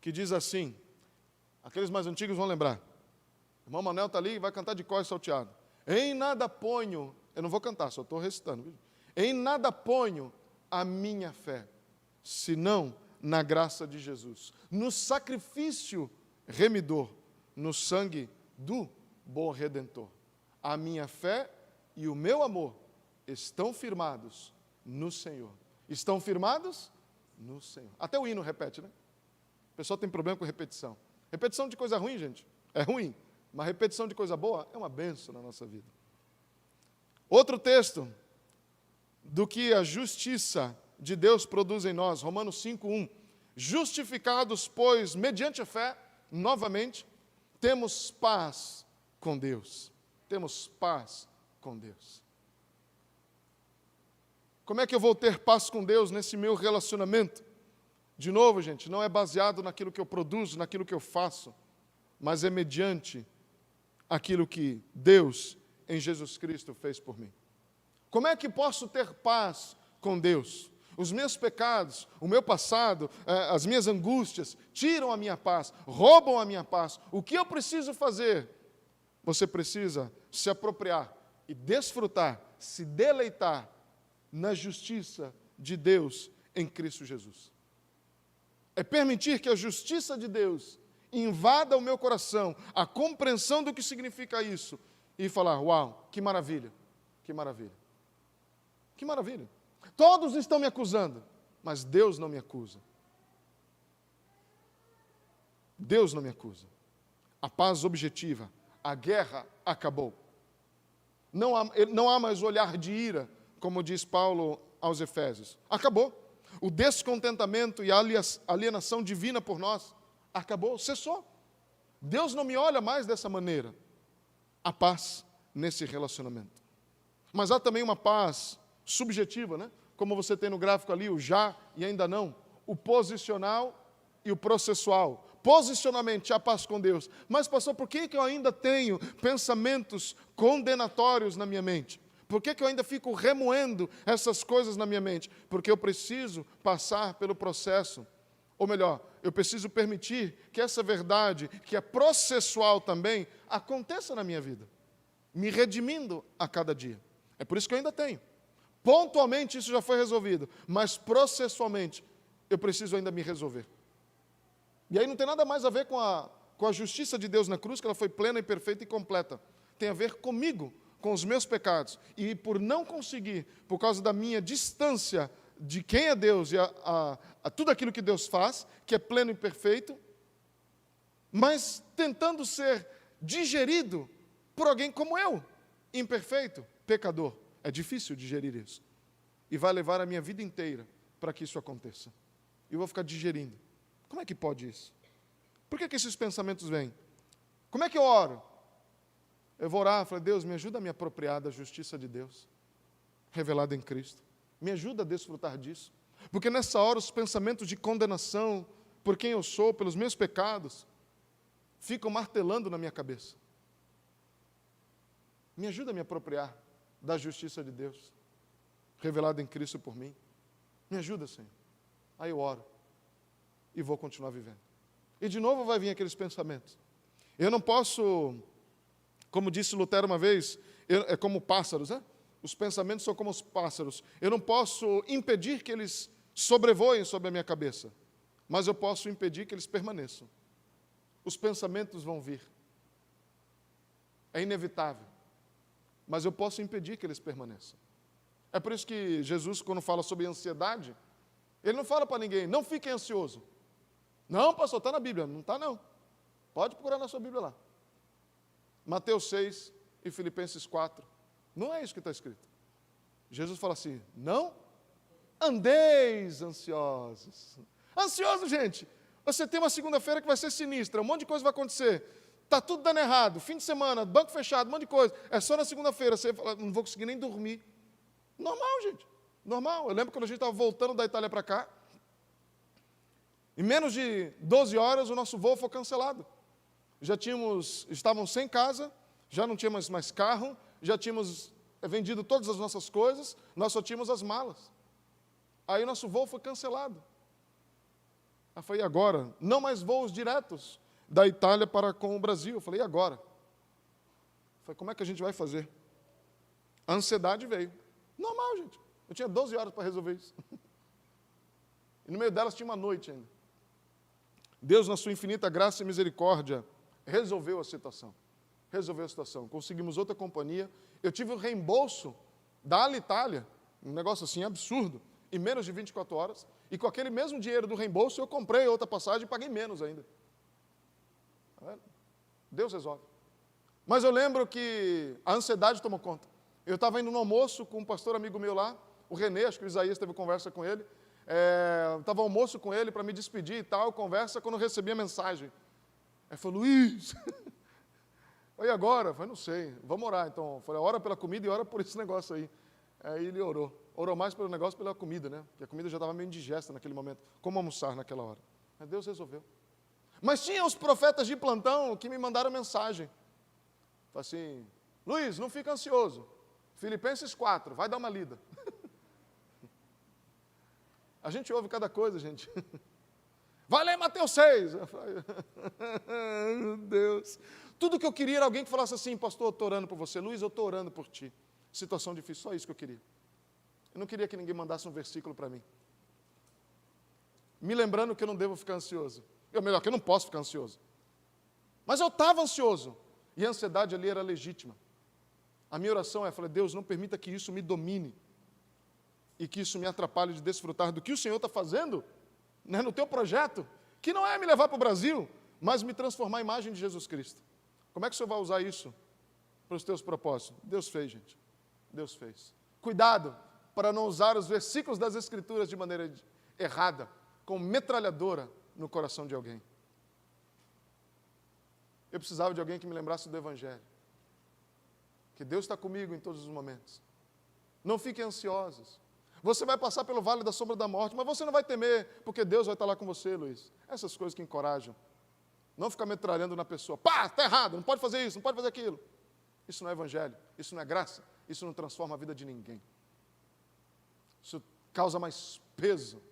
que diz assim, aqueles mais antigos vão lembrar, o irmão Manuel está ali e vai cantar de cor salteado. Em nada ponho, eu não vou cantar, só estou recitando, viu? Em nada ponho a minha fé, senão na graça de Jesus, no sacrifício remidor, no sangue do bom Redentor. A minha fé e o meu amor estão firmados no Senhor. Estão firmados no Senhor. Até o hino repete, né? O pessoal tem problema com repetição. Repetição de coisa ruim, gente, é ruim, mas repetição de coisa boa é uma bênção na nossa vida. Outro texto do que a justiça de Deus produz em nós, Romanos 5:1. Justificados, pois, mediante a fé, novamente, temos paz com Deus. Temos paz com Deus. Como é que eu vou ter paz com Deus nesse meu relacionamento? De novo, gente, não é baseado naquilo que eu produzo, naquilo que eu faço, mas é mediante aquilo que Deus, em Jesus Cristo, fez por mim. Como é que posso ter paz com Deus? Os meus pecados, o meu passado, as minhas angústias, tiram a minha paz, roubam a minha paz. O que eu preciso fazer? Você precisa se apropriar e desfrutar, se deleitar na justiça de Deus em Cristo Jesus. É permitir que a justiça de Deus invada o meu coração, a compreensão do que significa isso, e falar, uau, que maravilha, que maravilha. Que maravilha. Todos estão me acusando, mas Deus não me acusa. Deus não me acusa. A paz objetiva, a guerra acabou. Não há mais olhar de ira, como diz Paulo aos Efésios. Acabou. O descontentamento e a alienação divina por nós, acabou, cessou. Deus não me olha mais dessa maneira. Há paz nesse relacionamento. Mas há também uma paz subjetiva, né? Como você tem no gráfico ali, o já e ainda não, o posicional e o processual. Posicionalmente, há paz com Deus. Mas, pastor, por que eu ainda tenho pensamentos condenatórios na minha mente? Por que eu ainda fico remoendo essas coisas na minha mente? Porque eu preciso passar pelo processo. Ou melhor, eu preciso permitir que essa verdade, que é processual também, aconteça na minha vida, me redimindo a cada dia. É por isso que eu ainda tenho. Pontualmente isso já foi resolvido, mas processualmente eu preciso ainda me resolver. E aí não tem nada mais a ver com com a justiça de Deus na cruz, que ela foi plena e perfeita e completa. Tem a ver comigo, com os meus pecados. E por não conseguir, por causa da minha distância de quem é Deus e a tudo aquilo que Deus faz, que é pleno e perfeito, mas tentando ser digerido por alguém como eu, imperfeito, pecador. É difícil digerir isso. E vai levar a minha vida inteira para que isso aconteça. E eu vou ficar digerindo. Como é que pode isso? Por que esses pensamentos vêm? Como é que eu oro? Eu vou orar, falei, Deus, me ajuda a me apropriar da justiça de Deus, revelada em Cristo. Me ajuda a desfrutar disso. Porque nessa hora os pensamentos de condenação por quem eu sou, pelos meus pecados, ficam martelando na minha cabeça. Me ajuda a me apropriar da justiça de Deus, revelada em Cristo por mim. Me ajuda, Senhor. Aí eu oro e vou continuar vivendo. E de novo vai vir aqueles pensamentos. Eu não posso, como disse Lutero uma vez, é como pássaros, né? Os pensamentos são como os pássaros. Eu não posso impedir que eles sobrevoem sobre a minha cabeça, mas eu posso impedir que eles permaneçam. Os pensamentos vão vir. É inevitável. Mas eu posso impedir que eles permaneçam. É por isso que Jesus, quando fala sobre ansiedade, ele não fala para ninguém, não fiquem ansioso. Não, pastor, está na Bíblia. Não está, não. Pode procurar na sua Bíblia lá. Mateus 6 e Filipenses 4. Não é isso que está escrito. Jesus fala assim, não andeis ansiosos. Ansioso, gente. Você tem uma segunda-feira que vai ser sinistra, um monte de coisa vai acontecer. Está tudo dando errado, fim de semana, banco fechado, um monte de coisa. É só na segunda-feira, você fala, não vou conseguir nem dormir. Normal, gente. Normal. Eu lembro quando a gente estava voltando da Itália para cá, em menos de 12 horas o nosso voo foi cancelado. Estávamos sem casa, já não tínhamos mais carro, já tínhamos vendido todas as nossas coisas, nós só tínhamos as malas. Aí o nosso voo foi cancelado. Eu falei, e agora? Não mais voos diretos da Itália para com o Brasil. Eu falei, e agora? Eu falei, como é que a gente vai fazer? A ansiedade veio. Normal, gente. Eu tinha 12 horas para resolver isso. E no meio delas tinha uma noite ainda. Deus, na sua infinita graça e misericórdia, resolveu a situação. Resolveu a situação. Conseguimos outra companhia. Eu tive o reembolso da Alitalia, um negócio assim absurdo, em menos de 24 horas. E com aquele mesmo dinheiro do reembolso, eu comprei outra passagem e paguei menos ainda. Deus resolve. Mas eu lembro que a ansiedade tomou conta. Eu estava indo no almoço com um pastor amigo meu lá, o Renê, acho que o Isaías teve conversa com ele. Estava no almoço com ele para me despedir e tal, conversa, quando eu recebi a mensagem. Ele falou, Luiz, e agora? Eu falei, não sei, vamos orar então. Eu falei, ora pela comida e ora por esse negócio aí. Aí ele orou. Orou mais pelo negócio, pela comida, né? Porque a comida já estava meio indigesta naquele momento. Como almoçar naquela hora? Mas Deus resolveu. Mas tinha os profetas de plantão que me mandaram mensagem. Falei assim, Luiz, não fica ansioso. Filipenses 4, vai dar uma lida. A gente ouve cada coisa, gente. Vai ler Mateus 6. Eu falei, meu Deus. Tudo que eu queria era alguém que falasse assim, pastor, eu estou orando por você. Luiz, eu estou orando por ti. Situação difícil, só isso que eu queria. Eu não queria que ninguém mandasse um versículo para mim. Me lembrando que eu não devo ficar ansioso. Melhor, que eu não posso ficar ansioso. Mas eu estava ansioso. E a ansiedade ali era legítima. A minha oração falei, Deus, não permita que isso me domine. E que isso me atrapalhe de desfrutar do que o Senhor está fazendo, né, no teu projeto, que não é me levar para o Brasil, mas me transformar em imagem de Jesus Cristo. Como é que o Senhor vai usar isso para os teus propósitos? Deus fez, gente. Deus fez. Cuidado para não usar os versículos das Escrituras de maneira errada, com metralhadora no coração de alguém. Eu precisava de alguém que me lembrasse do Evangelho. Que Deus está comigo em todos os momentos. Não fiquem ansiosos. Você vai passar pelo vale da sombra da morte, mas você não vai temer, porque Deus vai estar lá com você, Luiz. Essas coisas que encorajam. Não ficar metralhando na pessoa. Pá, está errado, não pode fazer isso, não pode fazer aquilo. Isso não é Evangelho, isso não é graça, isso não transforma a vida de ninguém. Isso causa mais peso.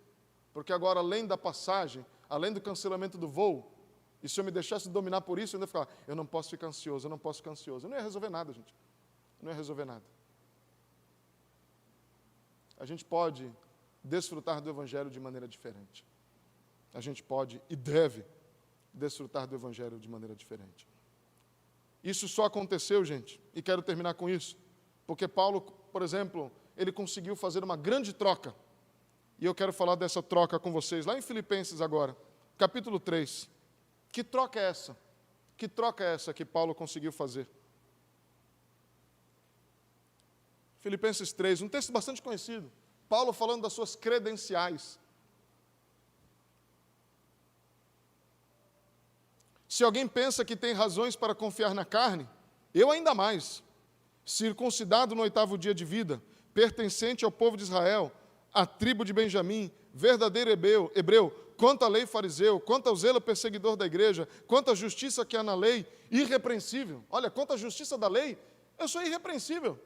Porque agora, além da passagem, além do cancelamento do voo, e se eu me deixasse dominar por isso, eu ainda ia falar, eu não posso ficar ansioso, eu não posso ficar ansioso. Eu não ia resolver nada, gente. Eu não ia resolver nada. A gente pode desfrutar do Evangelho de maneira diferente. A gente pode e deve desfrutar do Evangelho de maneira diferente. Isso só aconteceu, gente, e quero terminar com isso, porque Paulo, por exemplo, ele conseguiu fazer uma grande troca, e eu quero falar dessa troca com vocês, lá em Filipenses agora, capítulo 3. Que troca é essa? Que troca é essa que Paulo conseguiu fazer? Filipenses 3, um texto bastante conhecido, Paulo falando das suas credenciais. Se alguém pensa que tem razões para confiar na carne, eu ainda mais, circuncidado no 8º dia de vida, pertencente ao povo de Israel, à tribo de Benjamim, verdadeiro hebreu, quanto à lei fariseu, quanto ao zelo perseguidor da igreja, quanto à justiça que há na lei, irrepreensível. Olha, quanto à justiça da lei, eu sou irrepreensível.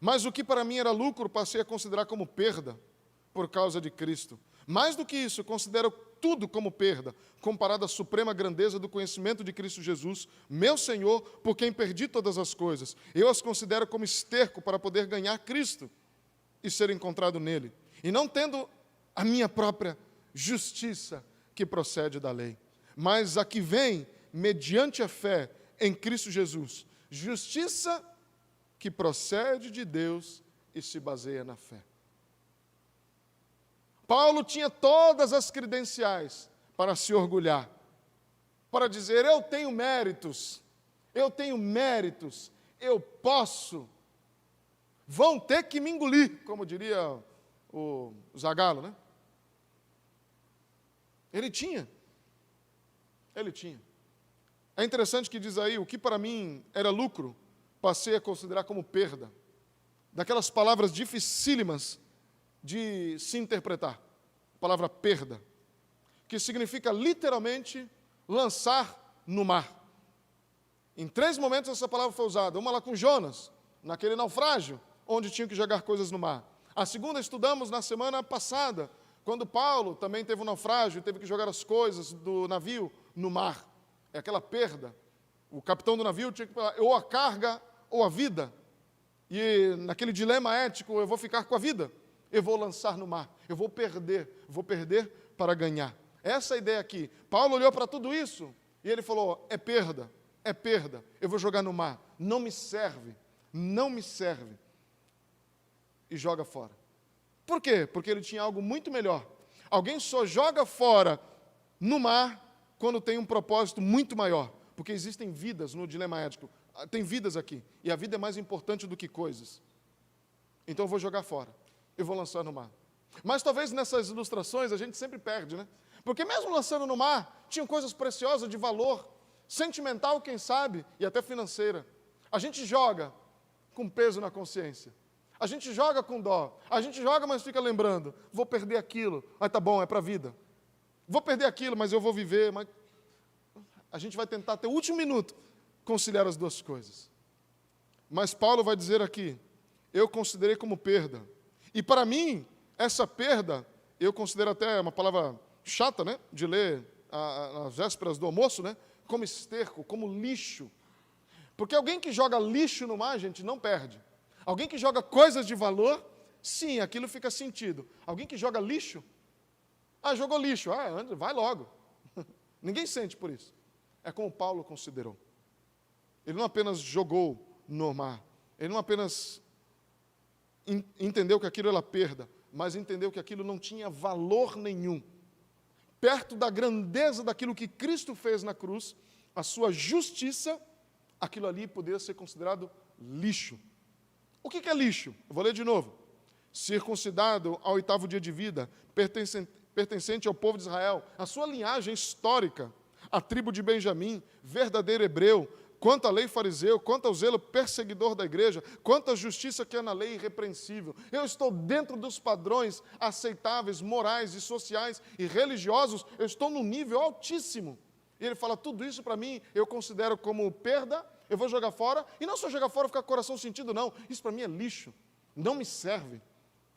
Mas o que para mim era lucro, passei a considerar como perda, por causa de Cristo. Mais do que isso, considero tudo como perda, comparado à suprema grandeza do conhecimento de Cristo Jesus, meu Senhor, por quem perdi todas as coisas. Eu as considero como esterco para poder ganhar Cristo e ser encontrado nele. E não tendo a minha própria justiça que procede da lei, mas a que vem mediante a fé em Cristo Jesus. Justiça que procede de Deus e se baseia na fé. Paulo tinha todas as credenciais para se orgulhar, para dizer, eu tenho méritos, eu posso, vão ter que me engolir, como diria o Zagallo, né? Ele tinha. É interessante que diz aí, o que para mim era lucro, passei a considerar como perda. Daquelas palavras dificílimas de se interpretar. A palavra perda, que significa literalmente lançar no mar. Em 3 momentos essa palavra foi usada. Uma lá com Jonas, naquele naufrágio, onde tinham que jogar coisas no mar. A segunda estudamos na semana passada, quando Paulo também teve um naufrágio e teve que jogar as coisas do navio no mar. É aquela perda. O capitão do navio tinha que falar, ou a carga ou a vida. E naquele dilema ético, eu vou ficar com a vida, eu vou lançar no mar, eu vou perder para ganhar. Essa é a ideia aqui. Paulo olhou para tudo isso e ele falou, é perda, eu vou jogar no mar, não me serve. E joga fora. Por quê? Porque ele tinha algo muito melhor. Alguém só joga fora no mar quando tem um propósito muito maior. Porque existem vidas no dilema ético. Tem vidas aqui. E a vida é mais importante do que coisas. Então eu vou jogar fora. Eu vou lançar no mar. Mas talvez nessas ilustrações a gente sempre perde, né? Porque mesmo lançando no mar, tinham coisas preciosas de valor, sentimental, quem sabe, e até financeira. A gente joga com peso na consciência. A gente joga com dó. A gente joga, mas fica lembrando. Vou perder aquilo. Mas tá bom, é para a vida. Vou perder aquilo, mas eu vou viver. Mas a gente vai tentar até o último minuto conciliar as duas coisas. Mas Paulo vai dizer aqui, eu considerei como perda. E para mim, essa perda, eu considero até uma palavra chata, né? De ler às vésperas do almoço, né? Como esterco, como lixo. Porque alguém que joga lixo no mar, gente, não perde. Alguém que joga coisas de valor, sim, aquilo fica sentido. Alguém que joga lixo, jogou lixo, vai logo. Ninguém sente por isso. É como Paulo considerou. Ele não apenas jogou no mar, ele não apenas entendeu que aquilo era perda, mas entendeu que aquilo não tinha valor nenhum. Perto da grandeza daquilo que Cristo fez na cruz, a sua justiça, aquilo ali poderia ser considerado lixo. O que é lixo? Eu vou ler de novo. Circuncidado ao 8º dia de vida, pertencente ao povo de Israel, a sua linhagem histórica, a tribo de Benjamim, verdadeiro hebreu, quanto à lei fariseu, quanto ao zelo perseguidor da igreja, quanto à justiça que é na lei irrepreensível. Eu estou dentro dos padrões aceitáveis, morais e sociais e religiosos, eu estou num nível altíssimo. E ele fala, tudo isso para mim eu considero como perda, eu vou jogar fora, e não só jogar fora, ficar com o coração sentido, não. Isso para mim é lixo, não me serve.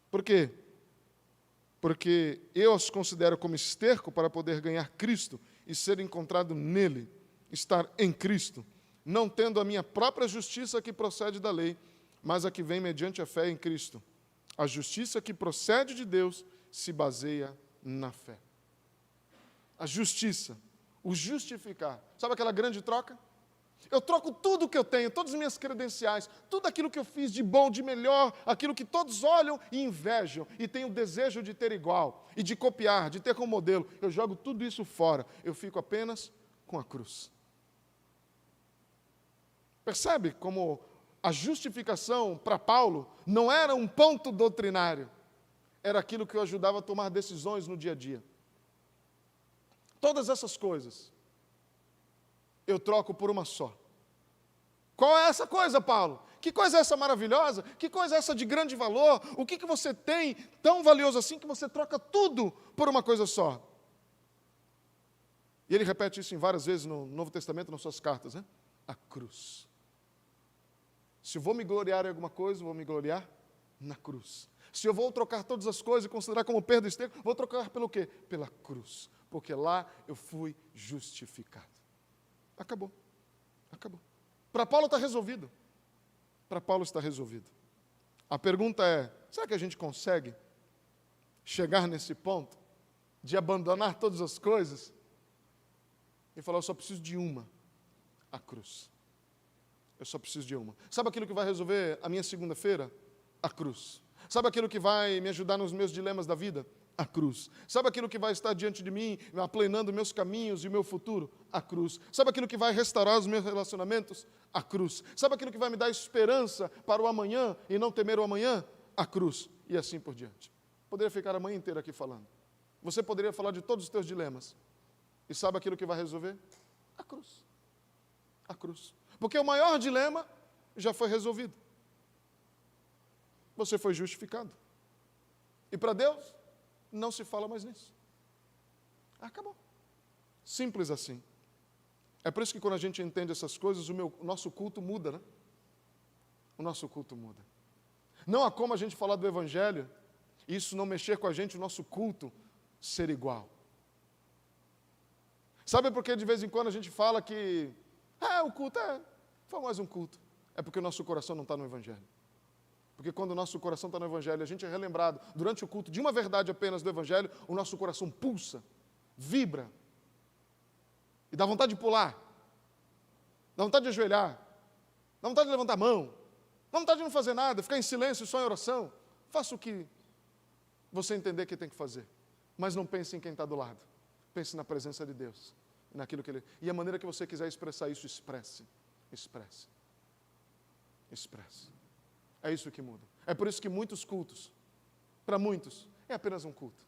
Por quê? Porque eu os considero como esterco para poder ganhar Cristo e ser encontrado nele, estar em Cristo, não tendo a minha própria justiça que procede da lei, mas a que vem mediante a fé em Cristo. A justiça que procede de Deus se baseia na fé. A justiça O justificar. Sabe aquela grande troca? Eu troco tudo que eu tenho, todas as minhas credenciais, tudo aquilo que eu fiz de bom, de melhor, aquilo que todos olham e invejam, e têm o desejo de ter igual, e de copiar, de ter como modelo. Eu jogo tudo isso fora. Eu fico apenas com a cruz. Percebe como a justificação para Paulo não era um ponto doutrinário, era aquilo que o ajudava a tomar decisões no dia a dia. Todas essas coisas eu troco por uma só. Qual é essa coisa, Paulo? Que coisa é essa maravilhosa? Que coisa é essa de grande valor? O que você tem tão valioso assim que você troca tudo por uma coisa só? E ele repete isso em várias vezes no Novo Testamento, nas suas cartas, né? A cruz. Se eu vou me gloriar em alguma coisa, vou me gloriar na cruz. Se eu vou trocar todas as coisas e considerar como perda e esterco, vou trocar pelo quê? Pela cruz. Porque lá eu fui justificado. Acabou. Acabou. Para Paulo está resolvido. Para Paulo está resolvido. A pergunta é, será que a gente consegue chegar nesse ponto de abandonar todas as coisas e falar, eu só preciso de uma, a cruz. Eu só preciso de uma. Sabe aquilo que vai resolver a minha segunda-feira? A cruz. Sabe aquilo que vai me ajudar nos meus dilemas da vida? A cruz. Sabe aquilo que vai estar diante de mim, aplanando meus caminhos e o meu futuro? A cruz. Sabe aquilo que vai restaurar os meus relacionamentos? A cruz. Sabe aquilo que vai me dar esperança para o amanhã e não temer o amanhã? A cruz. E assim por diante. Poderia ficar a manhã inteira aqui falando. Você poderia falar de todos os teus dilemas. E sabe aquilo que vai resolver? A cruz. A cruz. Porque o maior dilema já foi resolvido. Você foi justificado. E para Deus, não se fala mais nisso. Acabou. Simples assim. É por isso que quando a gente entende essas coisas, o nosso culto muda, né? O nosso culto muda. Não há como a gente falar do Evangelho e isso não mexer com a gente, o nosso culto ser igual. Sabe por que de vez em quando a gente fala que o culto foi mais um culto? É porque o nosso coração não está no Evangelho. Porque quando o nosso coração está no Evangelho, a gente é relembrado durante o culto de uma verdade apenas do Evangelho, o nosso coração pulsa, vibra, e dá vontade de pular, dá vontade de ajoelhar, dá vontade de levantar a mão, dá vontade de não fazer nada, ficar em silêncio, só em oração. Faça o que você entender que tem que fazer, mas não pense em quem está do lado. Pense na presença de Deus, naquilo que Ele... E a maneira que você quiser expressar isso, expresse. Expresse. Expresse. É isso que muda. É por isso que muitos cultos, para muitos, é apenas um culto.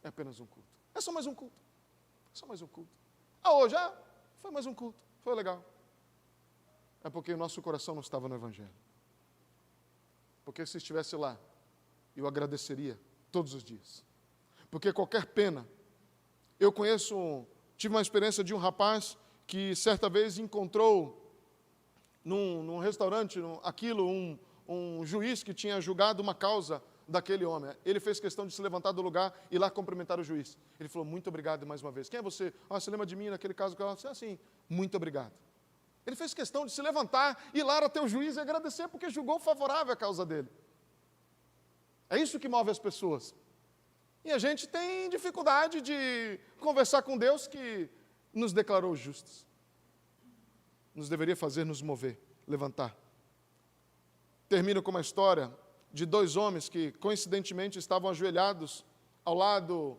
É apenas um culto. É só mais um culto. É só mais um culto. Hoje, foi mais um culto. Foi legal. É porque o nosso coração não estava no Evangelho. Porque se estivesse lá, eu agradeceria todos os dias. Porque qualquer pena... Eu tive uma experiência de um rapaz que certa vez encontrou num restaurante, um juiz que tinha julgado uma causa daquele homem. Ele fez questão de se levantar do lugar e ir lá cumprimentar o juiz. Ele falou, muito obrigado mais uma vez. Quem é você? Você lembra de mim naquele caso? Eu disse, assim, muito obrigado. Ele fez questão de se levantar, ir lá até o juiz e agradecer porque julgou favorável a causa dele. É isso que move as pessoas. E a gente tem dificuldade de conversar com Deus que nos declarou justos. Nos deveria fazer nos mover, levantar. Termino com uma história de 2 homens que, coincidentemente, estavam ajoelhados ao lado,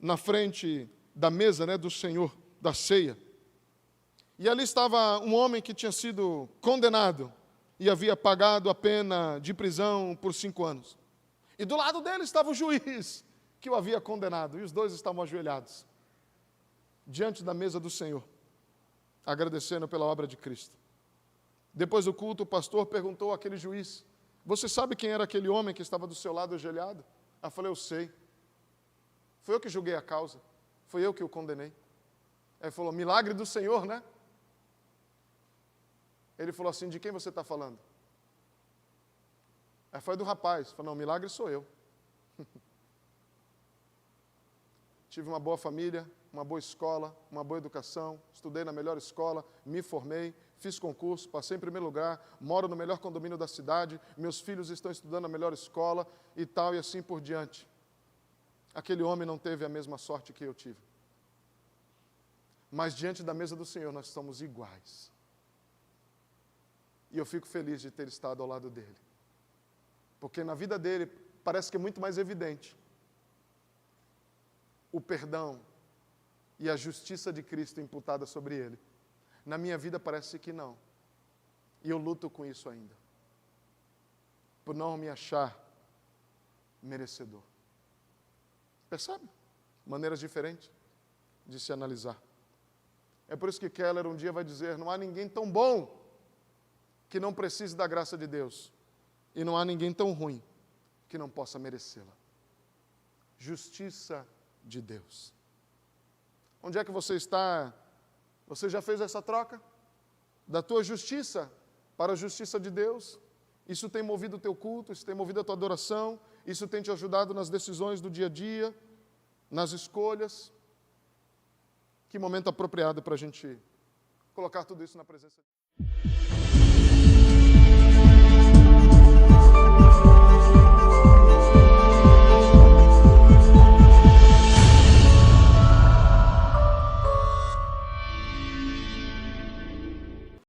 na frente da mesa, né, do Senhor, da ceia. E ali estava um homem que tinha sido condenado e havia pagado a pena de prisão por 5 anos. E do lado dele estava o juiz que o havia condenado, e os 2 estavam ajoelhados, diante da mesa do Senhor, agradecendo pela obra de Cristo. Depois do culto, o pastor perguntou àquele juiz, você sabe quem era aquele homem que estava do seu lado ajoelhado? Eu falei, eu sei. Foi eu que julguei a causa, foi eu que o condenei. Aí ele falou, milagre do Senhor, né? Ele falou assim, de quem você está falando? Aí foi do rapaz. Eu falei, não, milagre sou eu. Tive uma boa família, uma boa escola, uma boa educação, estudei na melhor escola, me formei, fiz concurso, passei em primeiro lugar, moro no melhor condomínio da cidade, meus filhos estão estudando na melhor escola e tal, e assim por diante. Aquele homem não teve a mesma sorte que eu tive. mas diante da mesa do Senhor nós somos iguais. E eu fico feliz de ter estado ao lado dele. Porque na vida dele parece que é muito mais evidente o perdão e a justiça de Cristo imputada sobre ele. Na minha vida parece que não. E eu luto com isso ainda. Por não me achar merecedor. Percebe? Maneiras diferentes de se analisar. É por isso que Keller um dia vai dizer, não há ninguém tão bom que não precise da graça de Deus. E não há ninguém tão ruim que não possa merecê-la. Justiça de Deus. Onde é que você está? Você já fez essa troca? Da tua justiça para a justiça de Deus? Isso tem movido o teu culto, isso tem movido a tua adoração, isso tem te ajudado nas decisões do dia a dia, nas escolhas. Que momento apropriado para a gente colocar tudo isso na presença de Deus.